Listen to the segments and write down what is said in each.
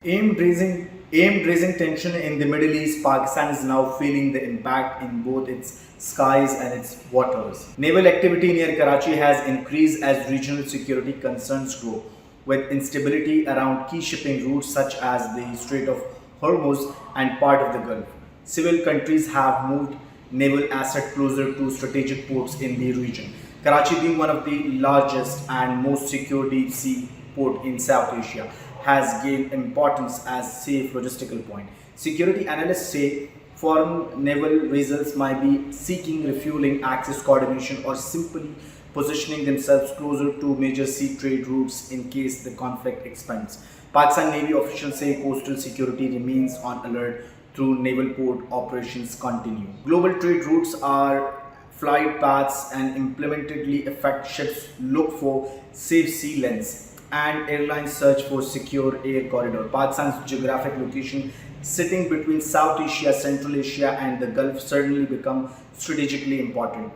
Aimed raising tension in the Middle East, Pakistan is now feeling the impact in both its skies and its waters. Naval activity near Karachi has increased as regional security concerns grow, with instability around key shipping routes such as the Strait of Hormuz and part of the Gulf. Civil countries have moved naval assets closer to strategic ports in the region. Karachi, being one of the largest and most secure deep sea port in South Asia, has gained importance as safe logistical point. Security analysts say foreign naval vessels might be seeking refueling, access coordination, or simply positioning themselves closer to major sea trade routes in case the conflict expands. Pakistan Navy officials say coastal security remains on alert through naval port operations continue. Global trade routes are flight paths and implementedly affect ships look for safe sea lanes and airlines search for secure air corridor. Pakistan's geographic location sitting between South Asia, Central Asia and the Gulf certainly become strategically important.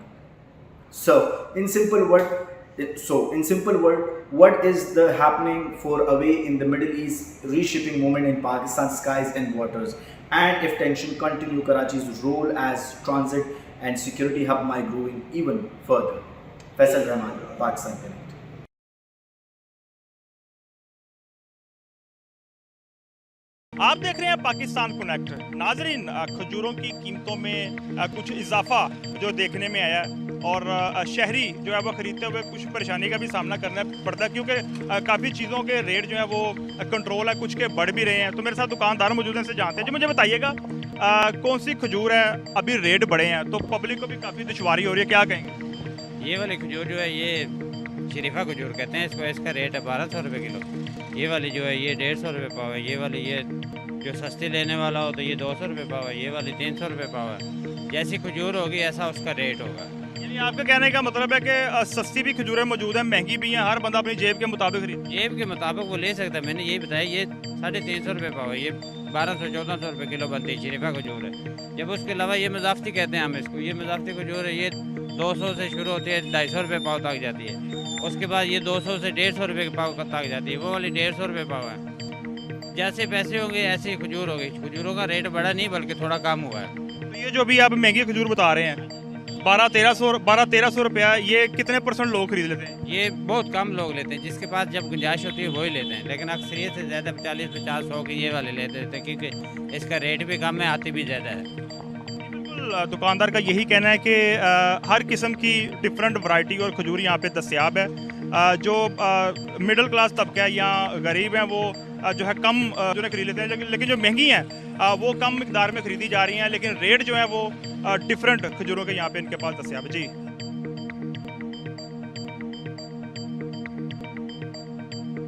In simple word, what is the happening for away in the Middle East reshipping movement in Pakistan's skies and waters? And if tension continue, Karachi's role as transit and security hub might growing even further. Faisal Rahman, Pakistan Connect. आप देख रहे हैं Pakistan connect. नाजरीन, खजूरों की कीमतों में कुछ इजाफा जो देखने में आया और शहरी जो है वो ख़रीदते हुए कुछ परेशानी का भी सामना करना पड़ता है, क्योंकि काफ़ी चीज़ों के रेट जो है वो कंट्रोल है, कुछ के बढ़ भी रहे हैं। तो मेरे साथ दुकानदार मौजूद हैं, से जानते हैं। जी, मुझे बताइएगा कौन सी खजूर है, अभी रेट बढ़े हैं तो पब्लिक को भी काफ़ी दुश्वारी हो रही है, क्या कहेंगे? ये वाली खजूर जो है ये शरीफा खजूर कहते हैं इसको। इसका रेट है 1200 रुपये किलो। ये वाली जो है ये 150 रुपये पाव है। ये वाली ये जो सस्ती लेने वाला हो तो ये 200 रुपये पाव है। ये वाली 300 रुपये पाव है। जैसी खजूर होगी ऐसा उसका रेट होगा। यानी आपका कहने का मतलब है कि सस्ती भी खजूरें मौजूद हैं, महंगी भी हैं, हर बंदा अपनी जेब के मुताबिक खरीद। जेब के मुताबिक वो ले सकता है। मैंने यही बताया, ये 350 रुपये पाव है। ये 1200-1400 रुपये किलो बनती है शरीफा खजूर है। जब उसके अलावा ये मजाफ्ती कहते हैं हम इसको। ये मजाफ्ती खजूर है, ये 200 से शुरू होती है, 250 रुपये पाव तक जाती है। उसके बाद ये 200 से 150 रुपये के पाव तक जाती है। वो वाली 150 रुपये पाव है। जैसे पैसे होंगे ऐसी खजूर होगी। खजूरों का रेट बढ़ा नहीं बल्कि थोड़ा कम हुआ है। तो ये जो अभी आप महंगी खजूर बता रहे हैं 1200-1300 रुपया, ये कितने % लोग खरीद लेते हैं? ये बहुत कम लोग लेते हैं। जिसके पास जब गुंजाइश होती है वही लेते हैं, लेकिन अक्सरियत से ज़्यादा 40-50-100 की ये वाले लेते हैं, क्योंकि इसका रेट भी कम है, आती भी ज़्यादा है। दुकानदार का यही कहना है कि हर किस्म की डिफरेंट वैरायटी और खजूर यहाँ पे दस्तयाब है। जो मिडिल क्लास तबका है या गरीब हैं वो जो है कम जो है खरीद लेते हैं, लेकिन जो महंगी हैं वो कम मिकदार में खरीदी जा रही हैं, लेकिन रेट जो है वो डिफरेंट खजूरों के यहाँ पे इनके पास दस्तयाब है। जी।